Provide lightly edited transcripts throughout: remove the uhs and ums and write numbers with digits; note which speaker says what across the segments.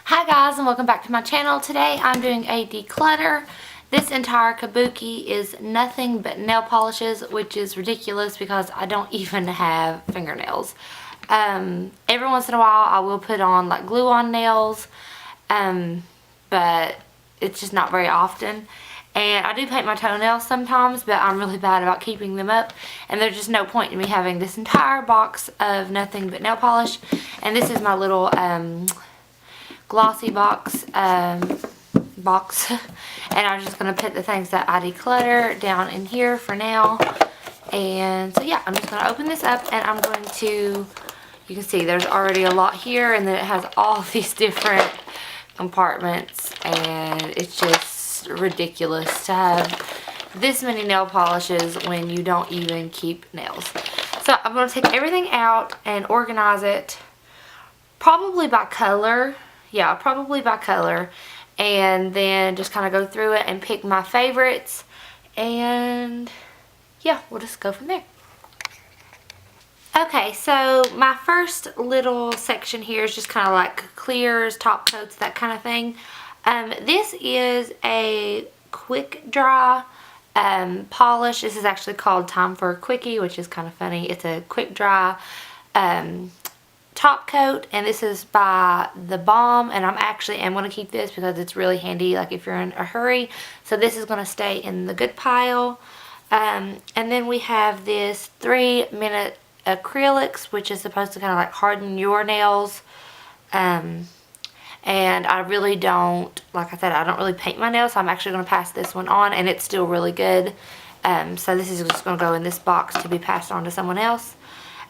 Speaker 1: Hi guys, and welcome back to my channel. Today I'm doing a declutter. This entire kabuki is nothing but nail polishes, which is ridiculous because I don't even have fingernails. Every once in a while I will put on like glue on nails, but it's just not very often. And I do paint my toenails sometimes, but I'm really bad about keeping them up. And there's just no point in me having this entire box of nothing but nail polish. And this is my little glossy box and I'm just going to put the things that I declutter down in here for now. And so yeah, I'm just going to open this up and I'm going to, you can see there's already a lot here, and then it has all these different compartments, and it's just ridiculous to have this many nail polishes when you don't even keep nails. So I'm going to take everything out and organize it probably by color. Yeah, probably by color, and then just kind of go through it and pick my favorites, and yeah, we'll just go from there. Okay, so my first little section here is just kind of like clears, top coats, that kind of thing. This is a quick dry polish. This is actually called Time for a Quickie, which is kind of funny. It's a quick dry top coat, and this is by The Balm, and I'm going to keep this because it's really handy like if you're in a hurry. So this is going to stay in the good pile. And then we have this 3-minute acrylics, which is supposed to kind of like harden your nails. And I really don't, like I said, I don't really paint my nails, so I'm actually going to pass this one on, and it's still really good. So this is just going to go in this box to be passed on to someone else.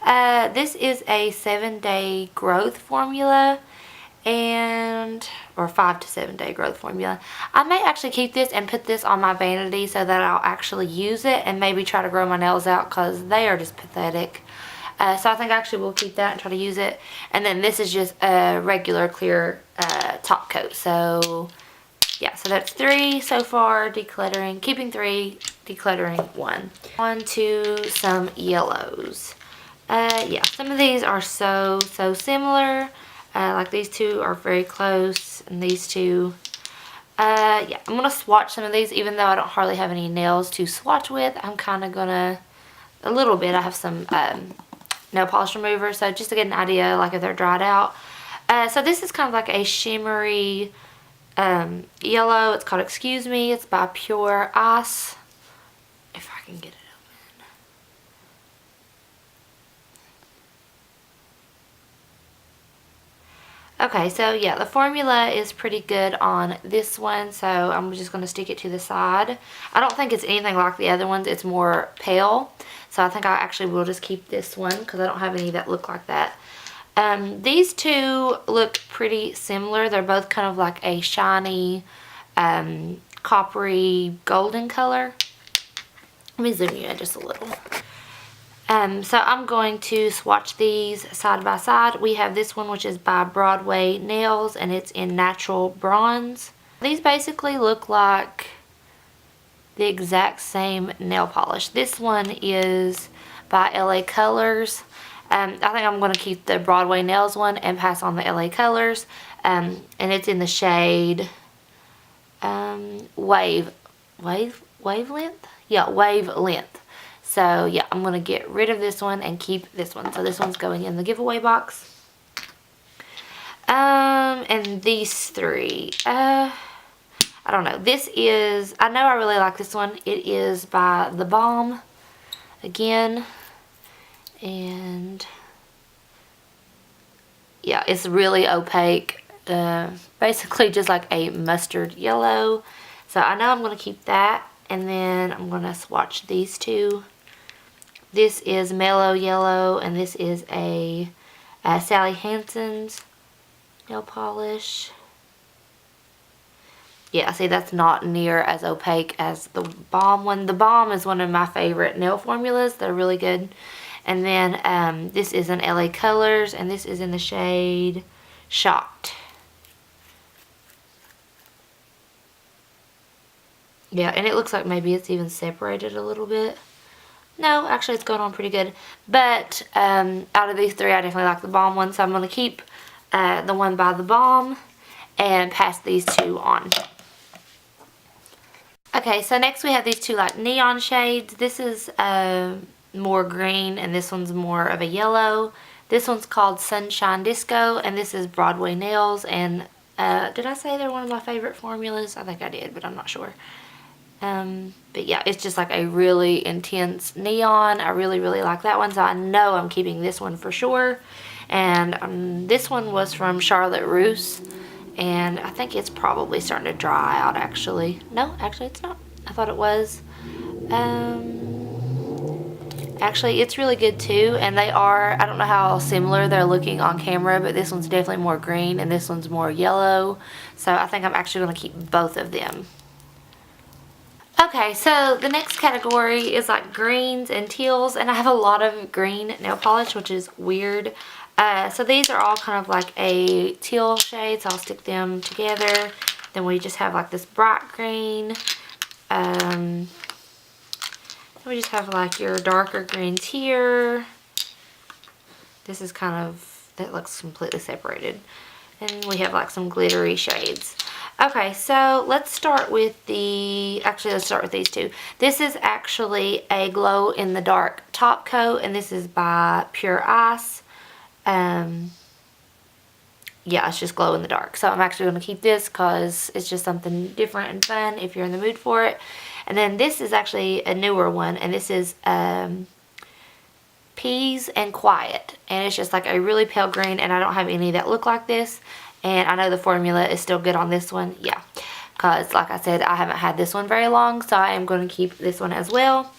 Speaker 1: This is a 7-day growth formula, or 5 to 7 day growth formula. I may actually keep this and put this on my vanity so that I'll actually use it and maybe try to grow my nails out because they are just pathetic. So I think actually we'll keep that and try to use it. And then this is just a regular clear top coat. So yeah, so that's 3 so far decluttering, keeping 3, decluttering 1. On to some yellows. Yeah, some of these are so similar. Like these two are very close, and these two, yeah, I'm going to swatch some of these, even though I don't hardly have any nails to swatch with. I'm kind of going to, a little bit, I have some nail polish remover, so just to get an idea, like if they're dried out. So this is kind of like a shimmery yellow. It's called Excuse Me. It's by Pure Ice, if I can get it. Okay, so yeah, the formula is pretty good on this one, so I'm just going to stick it to the side. I don't think it's anything like the other ones. It's more pale, so I think I actually will just keep this one because I don't have any that look like that. These two look pretty similar. They're both kind of like a shiny, coppery, golden color. Let me zoom you in just a little. So I'm going to swatch these side by side. We have this one, which is by Broadway Nails, and it's in natural bronze. These basically look like the exact same nail polish. This one is by LA Colors. I think I'm going to keep the Broadway Nails one and pass on the LA Colors. And it's in the shade Wavelength? Yeah, Wavelength. So yeah, I'm going to get rid of this one and keep this one. So this one's going in the giveaway box. And these 3. I don't know. This is, I know I really like this one. It is by The Balm again. And yeah, it's really opaque. Basically just like a mustard yellow. So I know I'm going to keep that. And then I'm going to swatch these 2. This is Mellow Yellow, and this is a Sally Hansen's nail polish. Yeah, see, that's not near as opaque as the Balm one. The Balm is one of my favorite nail formulas. They're really good. And then this is an LA Colors, and this is in the shade Shocked. Yeah, and it looks like maybe it's even separated a little bit. No, actually it's going on pretty good. But out of these 3, I definitely like the Balm one, so I'm going to keep the one by The Balm. and pass these two on. Okay, so next we have these two like neon shades. This is more green and this one's more of a yellow. This one's called Sunshine Disco and this is Broadway Nails. And did I say they're one of my favorite formulas? I think I did, but I'm not sure. But yeah, it's just like a really intense neon. I really like that one, so I know I'm keeping this one for sure. And this one was from Charlotte Russe. And I think it's probably starting to dry out actually. No, actually it's not. I thought it was. Actually it's really good too. And they are, I don't know how similar they're looking on camera, but this one's definitely more green and this one's more yellow. So I think I'm actually going to keep both of them. Okay, so the next category is like greens and teals. And I have a lot of green nail polish, which is weird. So these are all kind of like a teal shade, so I'll stick them together. Then we just have like this bright green. We just have like your darker greens here. This is kind of, that looks completely separated. And we have like some glittery shades. Okay, so let's start with let's start with these two. This is actually a glow in the dark top coat, and this is by Pure Ice. Yeah, it's just glow in the dark. So I'm actually going to keep this because it's just something different and fun if you're in the mood for it. And then this is actually a newer one, and this is Peas and Quiet. And it's just like a really pale green, and I don't have any that look like this. And I know the formula is still good on this one. Yeah, because like I said, I haven't had this one very long, so I am going to keep this one as well.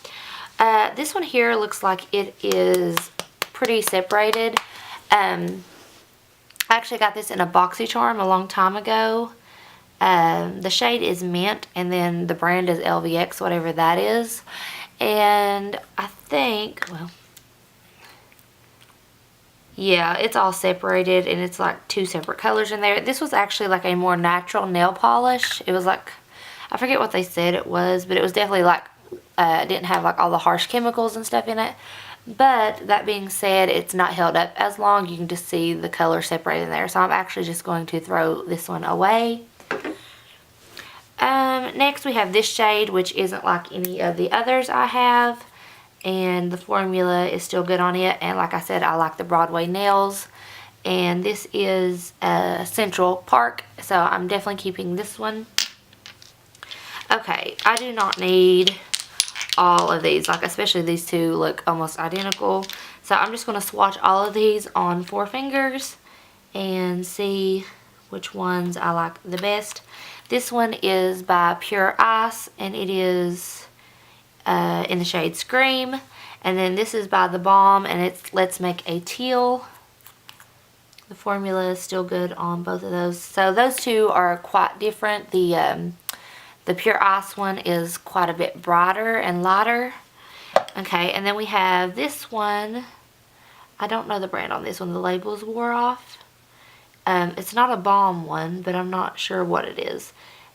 Speaker 1: This one here looks like it is pretty separated. I actually got this in a BoxyCharm a long time ago. The shade is Mint, and then the brand is LVX, whatever that is. And I think, well, yeah, it's all separated, and it's like two separate colors in there. This was actually like a more natural nail polish. It was like, I forget what they said it was, but it was definitely like, it didn't have like all the harsh chemicals and stuff in it. But that being said, it's not held up as long. You can just see the color separated in there. So I'm actually just going to throw this one away. Next we have this shade, which isn't like any of the others I have. And the formula is still good on it. And like I said, I like the Broadway Nails. And this is Central Park. So I'm definitely keeping this one. Okay, I do not need all of these, like especially these two look almost identical, so I'm just going to swatch all of these on 4 fingers and see which ones I like the best. This one is by Pure Ice, and it is in the shade Scream. And then this is by The Balm, and it's Let's Make a Teal. The formula is still good on both of those, so those two are quite different. The Pure Ice one is quite a bit brighter and lighter. Okay, and then we have this one. I don't know the brand on this one. The labels wore off. It's not a balm one, but I'm not sure what it is.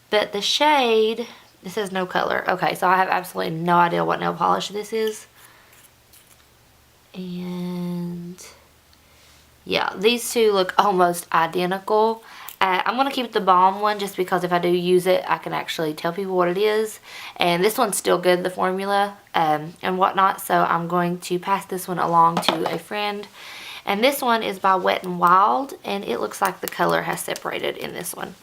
Speaker 1: But the shade, it says no color. Okay, so I have absolutely no idea what nail polish this is. And yeah, these two look almost identical. I'm going to keep the balm one just because if I do use it, I can actually tell people what it is. And this one's still good, the formula and whatnot. So I'm going to pass this one along to a friend. And this one is by Wet n Wild. And it looks like the color has separated in this one.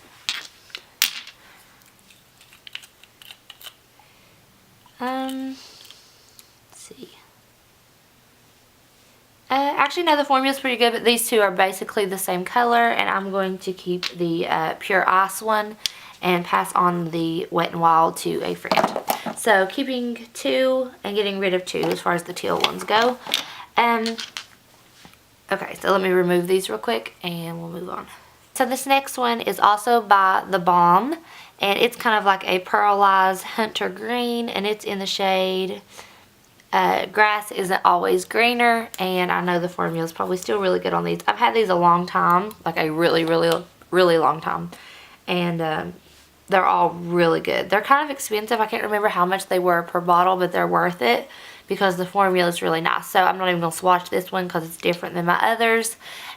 Speaker 1: Let's see. Actually, no, the formula is pretty good, but these two are basically the same color, and I'm going to keep the Pure Ice one and pass on the Wet n Wild to a friend. So, keeping 2 and getting rid of 2 as far as the teal ones go. Okay, so let me remove these real quick, and we'll move on. So, this next one is also by The Balm, and it's kind of like a pearlized hunter green, and it's in the shade Grass Isn't Always Greener, and I know the formula is probably still really good on these. I've had these a long time, like a really long time, and they're all really good. They're kind of expensive. I can't remember how much they were per bottle, but they're worth it because the formula is really nice. So I'm not even going to swatch this one because it's different than my others,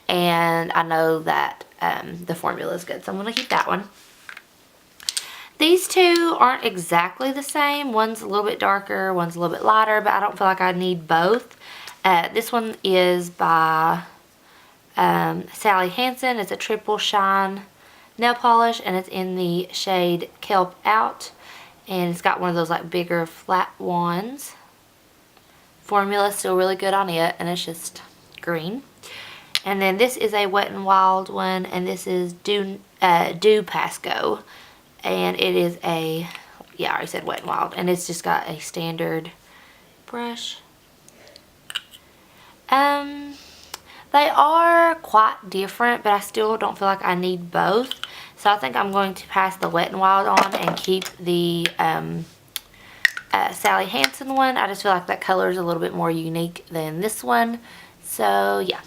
Speaker 1: and I know that the formula is good, so I'm going to keep that one. These two aren't exactly the same. One's a little bit darker, one's a little bit lighter, but I don't feel like I need both. This one is by Sally Hansen. It's a triple shine nail polish, and it's in the shade Kelp Out, and it's got one of those like bigger flat ones. Formula's still really good on it, and it's just green. And then this is a Wet n Wild one, and this is Dew Pasco, and it is a, yeah, I already said Wet n Wild, and it's just got a standard brush. They are quite different, but I still don't feel like I need both. So I think I'm going to pass the Wet n Wild on and keep the Sally Hansen one. I just feel like that color is a little bit more unique than this one. So yeah.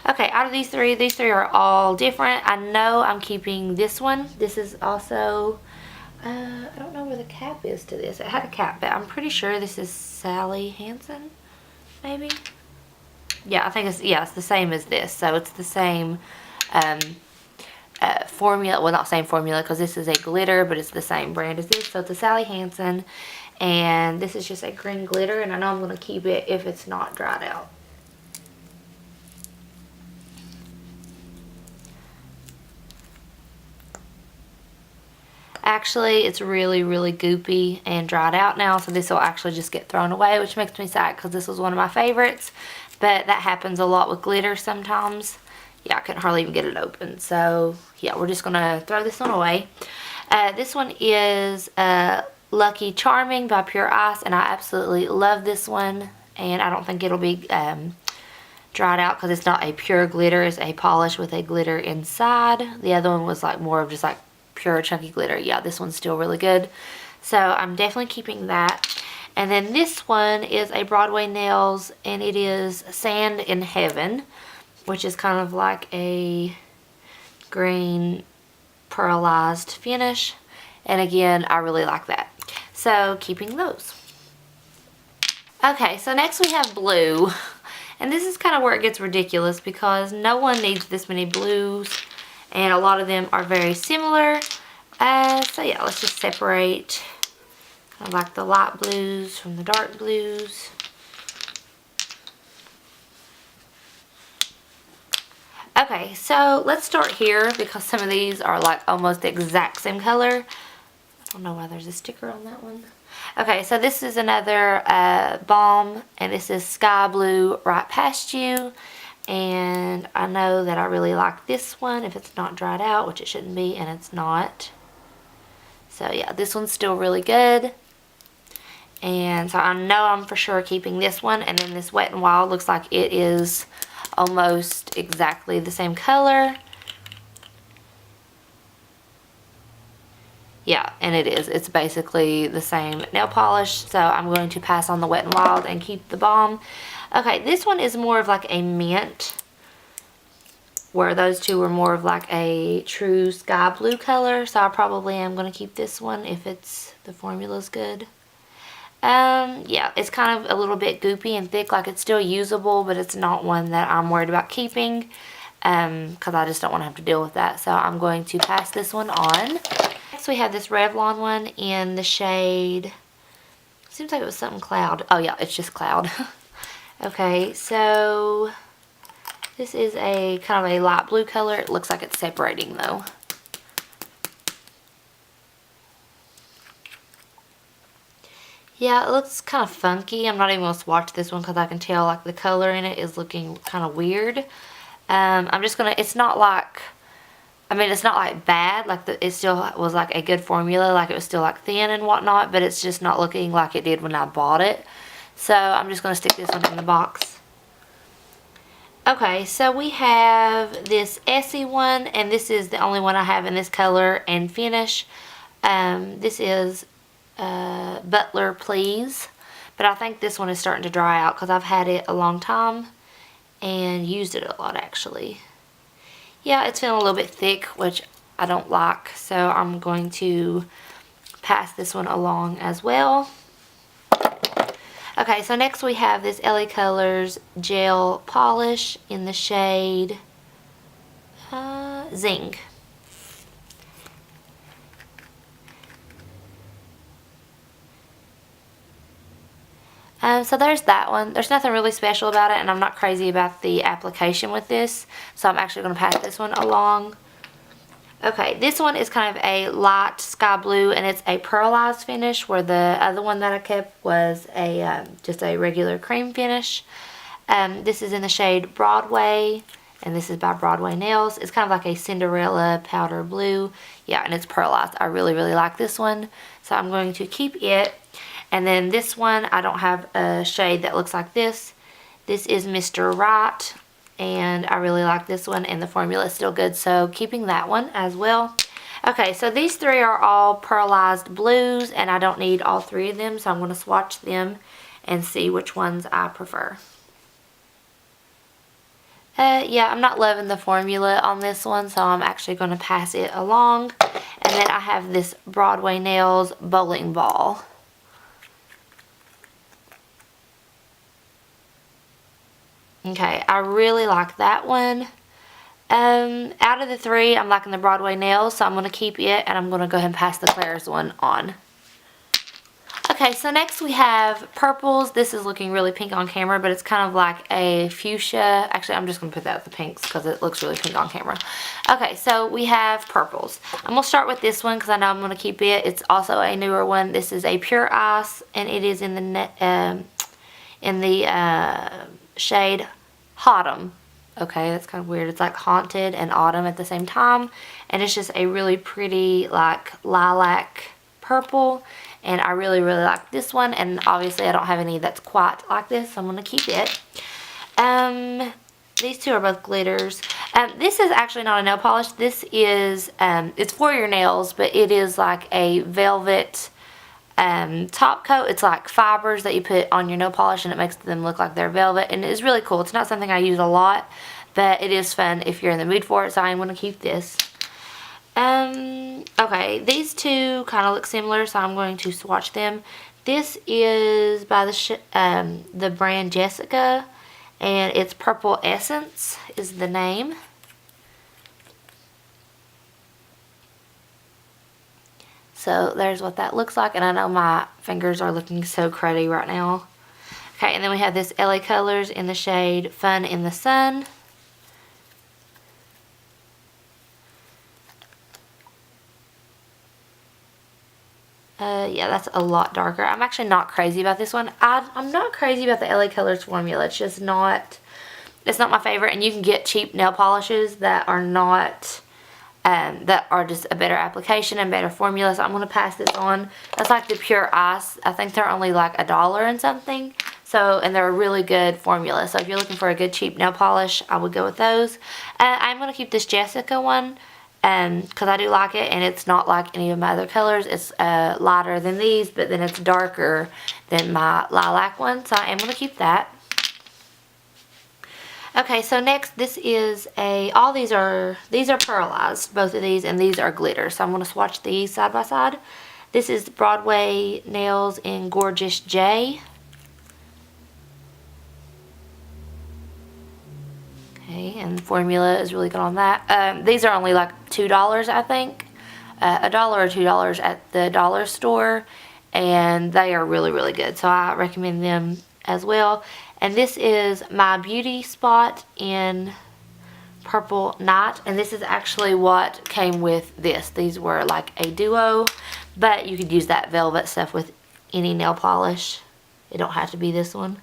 Speaker 1: Okay, out of these three are all different. I know I'm keeping this one. This is also, I don't know where the cap is to this. It had a cap, but I'm pretty sure this is Sally Hansen, maybe? Yeah, I think it's, yeah, it's the same as this. So it's the same formula. Well, not same formula because this is a glitter, but it's the same brand as this. So it's a Sally Hansen, and this is just a green glitter, and I know I'm going to keep it if it's not dried out. Actually, it's really, really goopy and dried out now, so this will actually just get thrown away, which makes me sad because this was one of my favorites. But that happens a lot with glitter sometimes. Yeah, I couldn't hardly even get it open. So, yeah, we're just going to throw this one away. This one is Lucky Charming by Pure Ice, and I absolutely love this one. And I don't think it'll be dried out because it's not a pure glitter. It's a polish with a glitter inside. The other one was like more of just like pure chunky glitter. Yeah, this one's still really good. So, I'm definitely keeping that. And then this one is a Broadway Nails, and it is Sand in Heaven, which is kind of like a green pearlized finish. And again, I really like that. So, keeping those. Okay, so next we have blue. And this is kind of where it gets ridiculous because no one needs this many blues, and a lot of them are very similar. So yeah, let's just separate kind of like the light blues from the dark blues. Okay, so let's start here because some of these are like almost the exact same color. I don't know why there's a sticker on that one. Okay, so this is another balm, and this is Sky Blue Right Past You. And I know that I really like this one if it's not dried out, which it shouldn't be, and it's not. So yeah, this one's still really good. And so I know I'm for sure keeping this one. And then this Wet n Wild looks like it is almost exactly the same color. Yeah, and it is. It's basically the same nail polish. So I'm going to pass on the Wet n Wild and keep the balm. Okay, this one is more of like a mint, where those two were more of like a true sky blue color. So I probably am going to keep this one if the formula's good. Yeah, it's kind of a little bit goopy and thick, like it's still usable, but it's not one that I'm worried about keeping, because I just don't want to have to deal with that. So I'm going to pass this one on. Next we have this Revlon one in the shade, seems like it was something Cloud. Oh yeah, it's just Cloud. Okay, so this is a kind of a light blue color. It looks like it's separating though. Yeah, it looks kind of funky. I'm not even going to swatch this one because I can tell like the color in it is looking kind of weird. I'm just going to, it's not like, I mean, it's not like bad. Like it still was like a good formula. Like it was still like thin and whatnot, but it's just not looking like it did when I bought it. So I'm just going to stick this one in the box. Okay, so we have this Essie one, and this is the only one I have in this color and finish. This is Butler Please, but I think this one is starting to dry out because I've had it a long time and used it a lot actually. Yeah, it's feeling a little bit thick, which I don't like, so I'm going to pass this one along as well. Okay, so next we have this LA Colors Gel Polish in the shade Zing. So there's that one. There's nothing really special about it, and I'm not crazy about the application with this, so I'm actually going to pass this one along. Okay, this one is kind of a light sky blue, and it's a pearlized finish, where the other one that I kept was a just a regular cream finish. This is in the shade Broadway, and this is by Broadway Nails. It's kind of like a Cinderella powder blue. Yeah, and it's pearlized. I really, really like this one, so I'm going to keep it. And then this one, I don't have a shade that looks like this. This is Mr. Right, and I really like this one, and the formula is still good, so keeping that one as well. Okay, so these three are all pearlized blues, and I don't need all three of them, so I'm going to swatch them and see which ones I prefer. Yeah, I'm not loving the formula on this one, so I'm actually going to pass it along. And then I have this Broadway Nails Bowling Ball. Okay, I really like that one. Out of the three, I'm liking the Broadway Nails, so I'm going to keep it, and I'm going to go ahead and pass the Claire's one on. Okay, so next we have purples. This is looking really pink on camera, but it's kind of like a fuchsia. Actually, I'm just going to put that with the pinks because it looks really pink on camera. Okay, so we have purples. I'm going to start with this one because I know I'm going to keep it. It's also a newer one. This is a Pure Ice, and it is in the shade Autumn. Okay, that's kind of weird. It's like haunted and autumn at the same time, and it's just a really pretty like lilac purple, and I really, really like this one. And obviously I don't have any that's quite like this, so I'm going to keep it. These two are both glitters. This is actually not a nail polish. This is it's for your nails, but it is like a velvet top coat. It's like fibers that you put on your nail polish, and it makes them look like they're velvet, and it's really cool. It's not something I use a lot, but it is fun if you're in the mood for it, so I'm going to keep this. Okay, these two kind of look similar, so I'm going to swatch them. This is by the brand Jessica, and it's Purple Essence is the name. So there's what that looks like, and I know my fingers are looking so cruddy right now. Okay, and then we have this LA Colors in the shade Fun in the Sun. Yeah, that's a lot darker. I'm actually not crazy about this one. I'm not crazy about the LA Colors formula. It's just not, it's not my favorite, and you can get cheap nail polishes that are not, that are just a better application and better formula, so I'm going to pass this on. That's like the Pure Ice. I think they're only like $1 and something. So, and they're a really good formula. So if you're looking for a good cheap nail polish, I would go with those. I'm going to keep this Jessica one because I do like it, and it's not like any of my other colors. It's lighter than these, but then it's darker than my lilac one, so I am going to keep that. Okay, so next, this is all these are pearlized, both of these, and these are glitter. So I'm going to swatch these side by side. This is Broadway Nails in Gorgeous J. Okay, and the formula is really good on that. These are only like $2, I think. $1 or $2 at the dollar store, and they are really, really good. So I recommend them as well. And this is My Beauty Spot in Purple Night, and this is actually what came with this. These were like a duo, but you could use that velvet stuff with any nail polish. It don't have to be this one.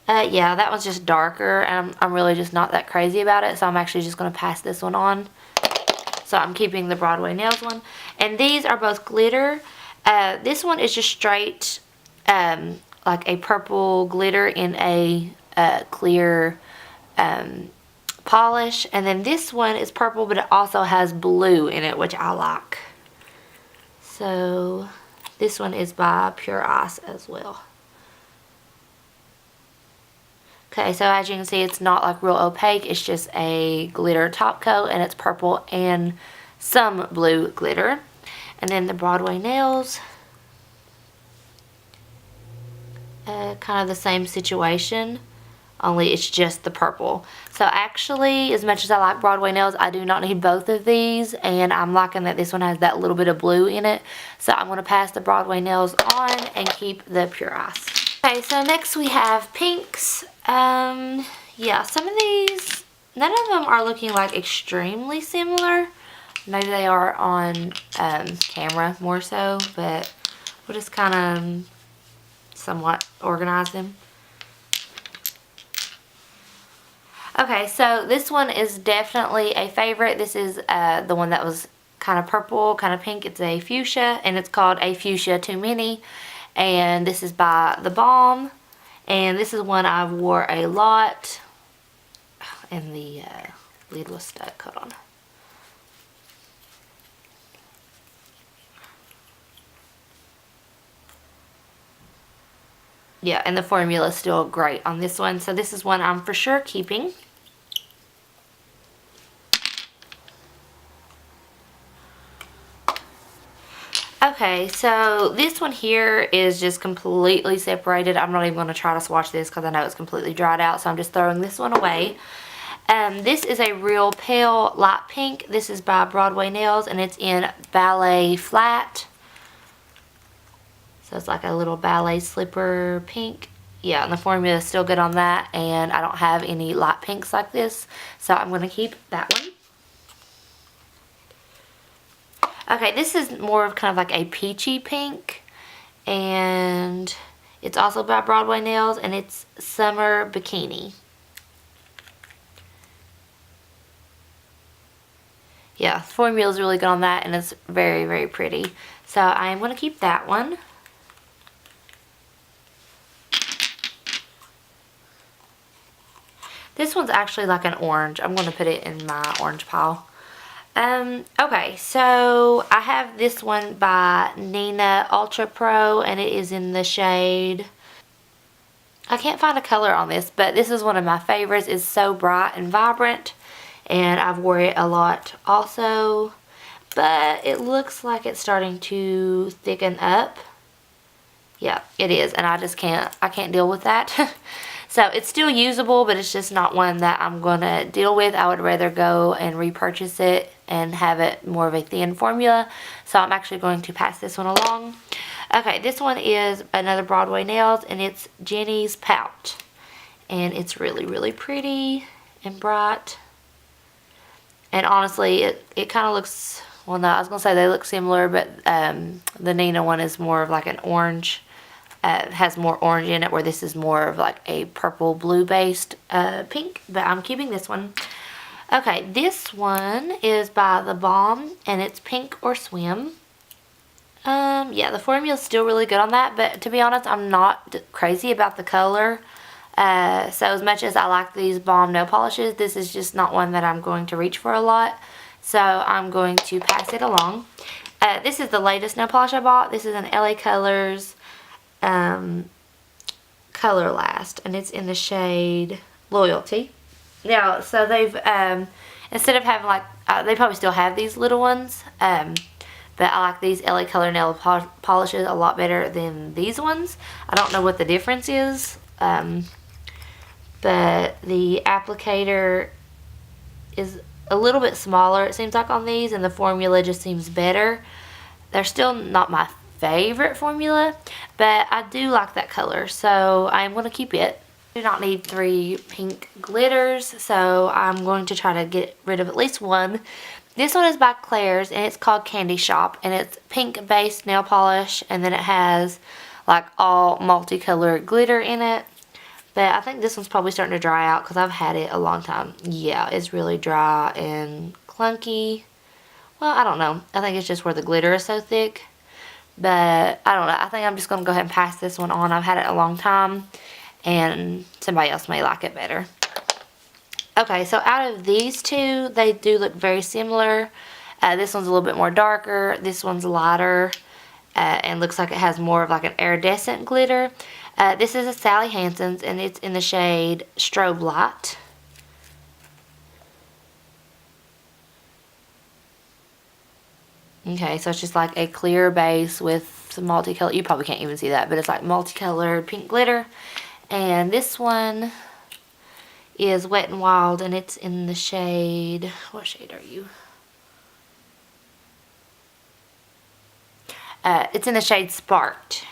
Speaker 1: Yeah, that one's just darker, and I'm really just not that crazy about it, so I'm actually just going to pass this one on. So I'm keeping the Broadway Nails one. And these are both glitter. This one is just straight, like a purple glitter in a clear polish. And then this one is purple, but it also has blue in it, which I like. So this one is by Pure Ice as well. Okay, so as you can see, it's not like real opaque. It's just a glitter top coat, and it's purple and some blue glitter. And then the Broadway Nails. kind of the same situation, only it's just the purple. So actually, as much as I like Broadway nails, I do not need both of these, and I'm liking that this one has that little bit of blue in it. So I'm going to pass the Broadway nails on and keep the Pure Ice. Okay, so next we have pinks. Yeah, some of these, none of them are looking like extremely similar. Maybe they are on camera more so, but we'll just kind of somewhat organize them. Okay, so this one is definitely a favorite. This is the one that was kind of purple, kind of pink. It's a fuchsia, and it's called A Fuchsia Too Many. And this is by The Balm. And this is one I wore a lot. And the lid was stuck. Hold on. Yeah, and the formula is still great on this one. So this is one I'm for sure keeping. Okay, so this one here is just completely separated. I'm not even going to try to swatch this because I know it's completely dried out, so I'm just throwing this one away. This is a real pale light pink. This is by Broadway Nails, and it's in Ballet Flat. So it's like a little ballet slipper pink. Yeah, and the formula is still good on that, and I don't have any light pinks like this, so I'm going to keep that one. Okay, this is more of kind of like a peachy pink, and it's also by Broadway Nails, and it's Summer Bikini. Yeah, the formula is really good on that, and it's very, very pretty. So I am going to keep that one. This one's actually like an orange. I'm going to put it in my orange pile. Okay, so I have this one by Nina Ultra Pro, and it is in the shade, I can't find a color on this, but this is one of my favorites. It's so bright and vibrant, and I've wore it a lot also, but it looks like it's starting to thicken up. Yeah, it is, and I can't deal with that. So it's still usable, but it's just not one that I'm going to deal with. I would rather go and repurchase it and have it more of a thin formula. So I'm actually going to pass this one along. Okay, this one is another Broadway Nails, and it's Jenny's Pout. And it's really, really pretty and bright. And honestly, it kind of looks, well, no, I was going to say they look similar, but the Nina one is more of like an orange. Has more orange in it, where this is more of like a purple blue based pink, but I'm keeping this one. Okay, this one is by The Balm, and it's Pink or Swim. Yeah, the formula is still really good on that, but to be honest, I'm not crazy about the color. So as much as I like these Balm nail polishes, this is just not one that I'm going to reach for a lot, so I'm going to pass it along. This is the latest nail polish I bought. This is an LA Colors Color Last, and it's in the shade Loyalty. Now, so they've instead of having like they probably still have these little ones, but I like these LA Color nail polishes a lot better than these ones. I don't know what the difference is, but the applicator is a little bit smaller, it seems like, on these, and the formula just seems better. They're still not my favorite formula, but I do like that color, so I'm going to keep it. I do not need 3 pink glitters, so I'm going to try to get rid of at least one. This one is by Claire's, and it's called Candy Shop, and it's pink based nail polish, and then it has like all multicolored glitter in it. But I think this one's probably starting to dry out because I've had it a long time. Yeah, it's really dry and clunky. Well, I don't know. I think it's just where the glitter is so thick. But I don't know. I think I'm just going to go ahead and pass this one on. I've had it a long time, and somebody else may like it better. Okay, so out of these two, they do look very similar. This one's a little bit more darker. This one's lighter, and looks like it has more of like an iridescent glitter. This is a Sally Hansen's, and it's in the shade Strobe Light. Okay, so it's just like a clear base with some multicolored, you probably can't even see that, but it's like multicolored pink glitter. And this one is Wet n Wild, and it's in the shade, what shade are you? It's in the shade Sparked.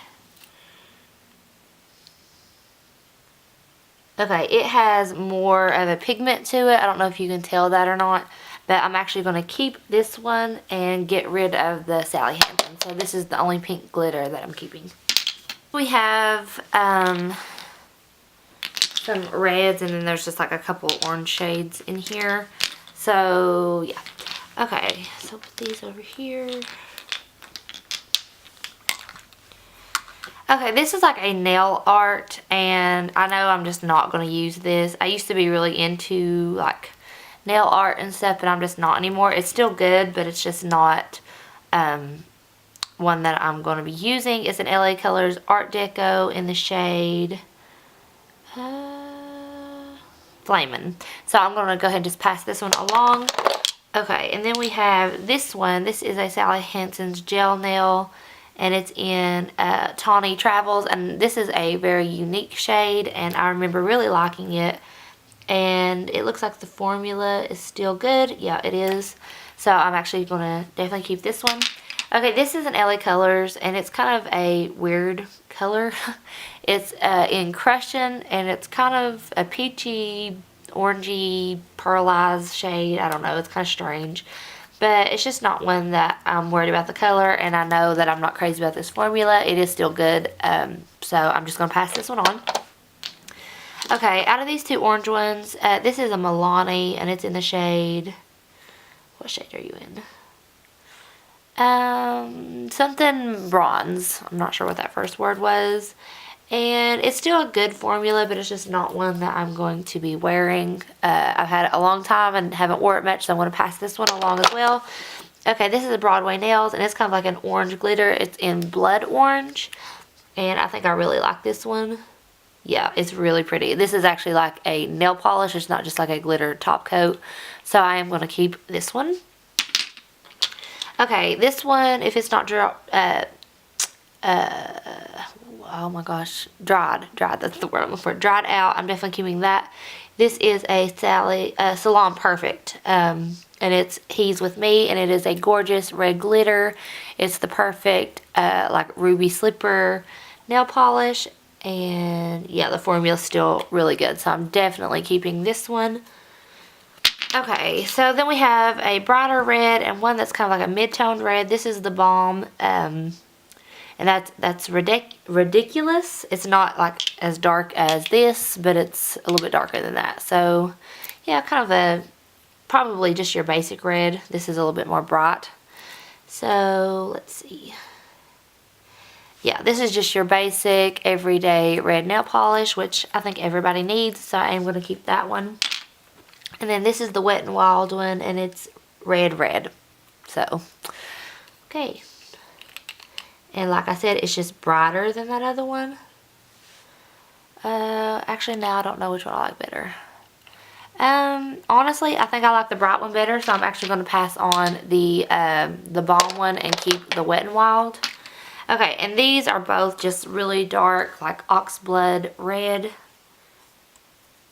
Speaker 1: Okay, it has more of a pigment to it. I don't know if you can tell that or not, but I'm actually going to keep this one and get rid of the Sally Hansen. So this is the only pink glitter that I'm keeping. We have some reds, and then there's just like a couple orange shades in here. So yeah. Okay, so put these over here. Okay, this is like a nail art, and I know I'm just not going to use this. I used to be really into like nail art and stuff, but I'm just not anymore. It's still good, but it's just not one that I'm going to be using. It's an LA Colors Art Deco in the shade Flamin'. So I'm going to go ahead and just pass this one along. Okay, and then we have this one. This is a Sally Hansen's Gel Nail, and it's in Tawny Travels, and this is a very unique shade, and I remember really liking it. And it looks like the formula is still good. Yeah, it is. So I'm actually going to definitely keep this one. Okay, this is an LA Colors, and it's kind of a weird color. It's in Crushing, and it's kind of a peachy, orangey, pearlized shade. I don't know. It's kind of strange. But it's just not one that I'm worried about the color, and I know that I'm not crazy about this formula. It is still good, so I'm just going to pass this one on. Okay, out of these two orange ones, this is a Milani, and it's in the shade, what shade are you in? Something bronze. I'm not sure what that first word was. And it's still a good formula, but it's just not one that I'm going to be wearing. I've had it a long time and haven't wore it much, so I'm going to pass this one along as well. Okay, this is a Broadway Nails, and it's kind of like an orange glitter. It's in Blood Orange, and I think I really like this one. Yeah, it's really pretty. This is actually like a nail polish. It's not just like a glitter top coat. So I am going to keep this one. Okay, this one, if it's not oh my gosh, dried, that's the word I'm looking for. Dried out, I'm definitely keeping that. This is a Salon Perfect, and it's He's With Me, and it is a gorgeous red glitter. It's the perfect like ruby slipper nail polish. And yeah, the formula is still really good, so I'm definitely keeping this one. Okay, so then we have a brighter red and one that's kind of like a mid-toned red. This is the Balm, and that's ridiculous. It's not like as dark as this, but it's a little bit darker than that. So yeah, kind of a probably just your basic red. This is a little bit more bright. So let's see. Yeah, this is just your basic, everyday red nail polish, which I think everybody needs, so I am going to keep that one. And then this is the Wet n Wild one, and it's red. So, okay. And like I said, it's just brighter than that other one. Actually, now I don't know which one I like better. Honestly, I think I like the bright one better, so I'm actually going to pass on the Balm one and keep the Wet n Wild. Okay, and these are both just really dark, like oxblood red,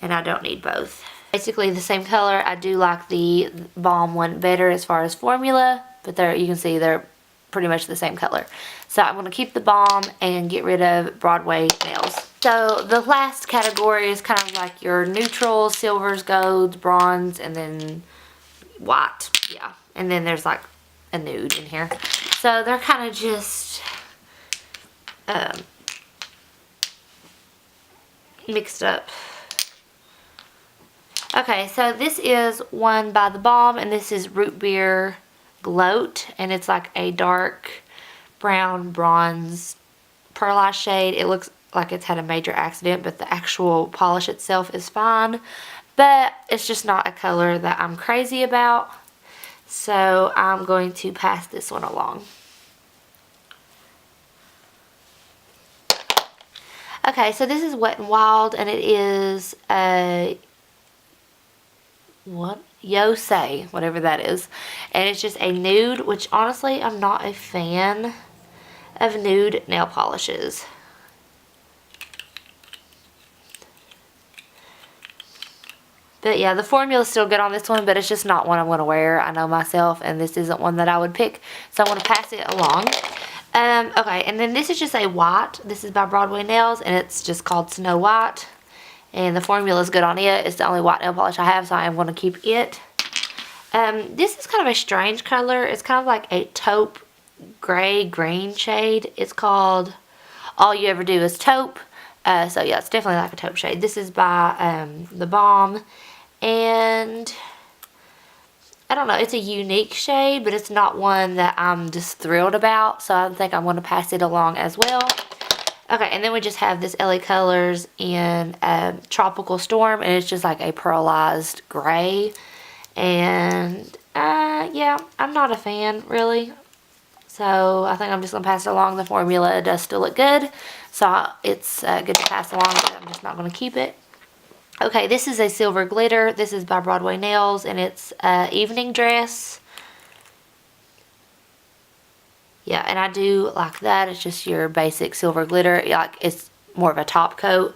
Speaker 1: and I don't need both. Basically the same color. I do like the Balm one better as far as formula, but there you can see they're pretty much the same color. So I'm going to keep the Balm and get rid of Broadway Nails. So the last category is kind of like your neutrals, silvers, golds, bronze, and then white. Yeah, and then there's like a nude in here. So they're kind of just mixed up. Okay, so this is one by the Balm, and this is Root Beer Gloat, and it's like a dark brown bronze pearlized shade. It looks like it's had a major accident, but the actual polish itself is fine, but it's just not a color that I'm crazy about, so I'm going to pass this one along. Okay, so this is Wet n Wild, and it is a Yosei, whatever that is, and it's just a nude, which honestly I'm not a fan of nude nail polishes. But yeah, the formula is still good on this one, but it's just not one I'm going to wear. I know myself, and this isn't one that I would pick, so I want to pass it along. Okay, and then this is just a white. This is by Broadway Nails, and it's just called Snow White. And the formula is good on it. It's the only white nail polish I have, so I am going to keep it. This is kind of a strange color. It's kind of like a taupe gray green shade. It's called All You Ever Do Is Taupe. So yeah, it's definitely like a taupe shade. This is by The Balm. And I don't know, it's a unique shade, but it's not one that I'm just thrilled about, so I think I'm going to pass it along as well. Okay, and then we just have this LA Colors in Tropical Storm, and it's just like a pearlized gray. And yeah, I'm not a fan, really. So I think I'm just going to pass it along. The formula does still look good, so it's good to pass along, but I'm just not going to keep it. Okay, this is a silver glitter. This is by Broadway Nails, and it's Evening Dress. Yeah, and I do like that. It's just your basic silver glitter. Like, it's more of a top coat.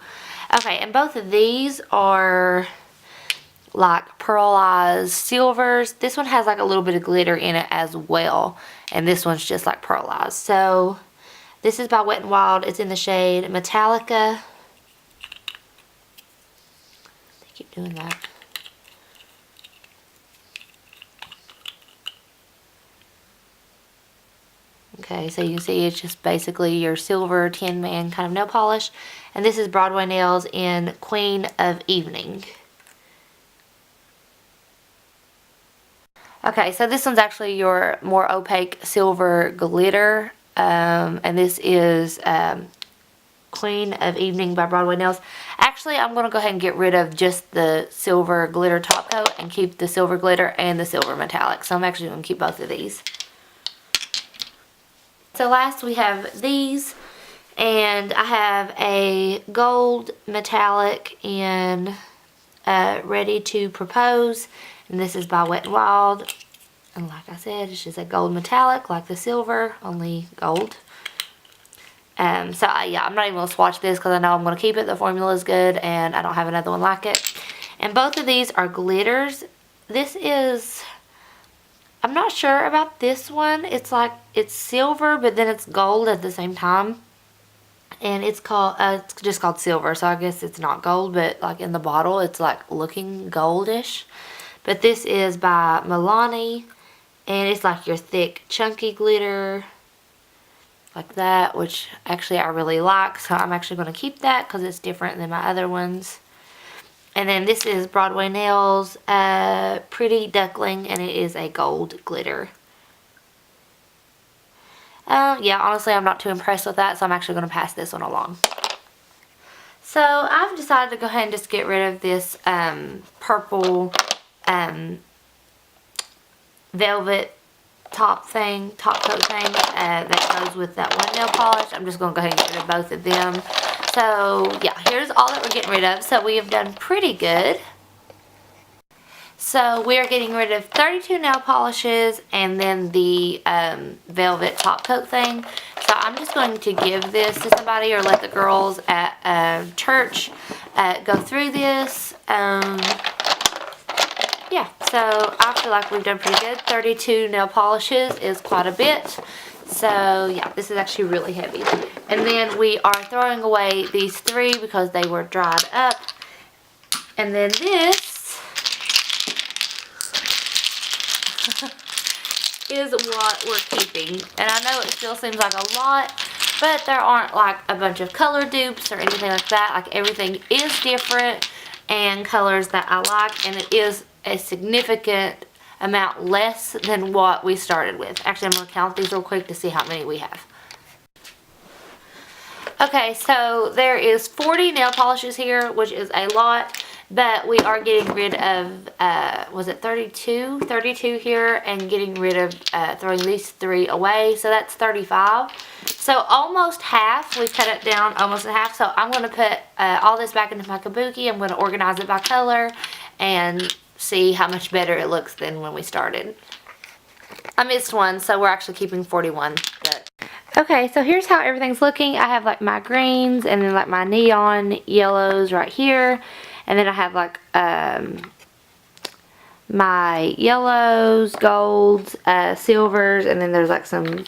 Speaker 1: Okay, and both of these are like pearlized silvers. This one has like a little bit of glitter in it as well, and this one's just like pearlized. So this is by Wet n Wild. It's in the shade Metallica. Keep doing that. Okay, so you can see it's just basically your silver Tin Man kind of nail polish. And this is Broadway Nails in Queen of Evening. Okay, so this one's actually your more opaque silver glitter. And this is Queen of Evening by Broadway Nails. Actually, I'm going to go ahead and get rid of just the silver glitter top coat and keep the silver glitter and the silver metallic. So I'm actually going to keep both of these. So last we have these, and I have a gold metallic in Ready to Propose, and this is by Wet n Wild. And like I said, it's just a gold metallic like the silver, only gold. So yeah, I'm not even going to swatch this because I know I'm going to keep it. The formula is good and I don't have another one like it. And both of these are glitters. This is, I'm not sure about this one. It's like, it's silver but then it's gold at the same time. And it's called, it's just called silver, so I guess it's not gold, but like in the bottle it's like looking goldish. But this is by Milani, and it's like your thick chunky glitter. Like that, which actually I really like, so I'm actually going to keep that because it's different than my other ones. And then this is Broadway Nails Pretty Duckling, and it is a gold glitter. Yeah, honestly I'm not too impressed with that, so I'm actually going to pass this one along. So I've decided to go ahead and just get rid of this purple velvet top coat thing that goes with that one nail polish. I'm just going to go ahead and get rid of both of them. So yeah, here's all that we're getting rid of. So we have done pretty good. So we are getting rid of 32 nail polishes and then the velvet top coat thing. So I'm just going to give this to somebody or let the girls at church go through this. Yeah, so I feel like we've done pretty good. 32 nail polishes is quite a bit. So yeah, this is actually really heavy. And then we are throwing away these 3 because they were dried up. And then this is what we're keeping. And I know it still seems like a lot, but there aren't like a bunch of color dupes or anything like that. Like everything is different and colors that I like, and it is a significant amount less than what we started with. Actually, I'm going to count these real quick to see how many we have. Okay, so there is 40 nail polishes here, which is a lot, but we are getting rid of, was it 32? 32 here, and getting rid of, throwing these 3 away, so that's 35. So almost half, we've cut it down almost in half, so I'm going to put all this back into my kabuki. I'm going to organize it by color and see how much better it looks than when we started. I missed one, so we're actually keeping 41. But Okay, so here's how everything's looking. I have like my greens and then like my neon yellows right here. And then I have like my yellows, golds, silvers, and then there's like some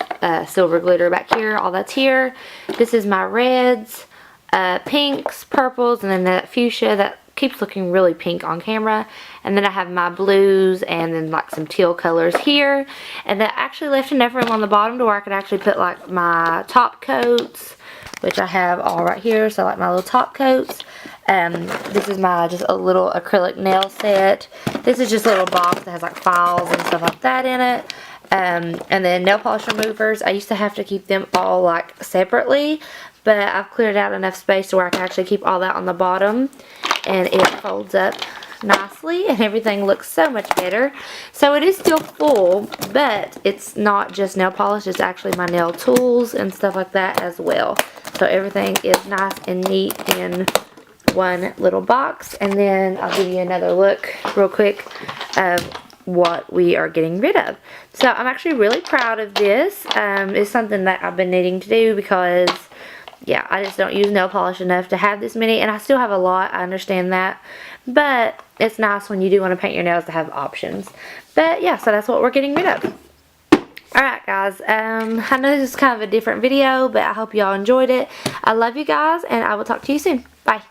Speaker 1: silver glitter back here. All that's here. This is my reds, pinks, purples, and then that fuchsia that keeps looking really pink on camera. And then I have my blues and then like some teal colors here. And that actually left enough room on the bottom to where I could actually put like my top coats, which I have all right here. So like my little top coats. This is my just a little acrylic nail set. This is just a little box that has like files and stuff like that in it. And then nail polish removers. I used to have to keep them all like separately, but I've cleared out enough space to where I can actually keep all that on the bottom, and it folds up nicely and everything looks so much better. So it is still full, but it's not just nail polish, it's actually my nail tools and stuff like that as well. So everything is nice and neat in one little box. And then I'll give you another look real quick of what we are getting rid of. So I'm actually really proud of this. It's something that I've been needing to do because yeah, I just don't use nail polish enough to have this many, and I still have a lot, I understand that, but it's nice when you do want to paint your nails to have options. But yeah, so that's what we're getting rid of. Alright guys, I know this is kind of a different video, but I hope y'all enjoyed it. I love you guys, and I will talk to you soon. Bye.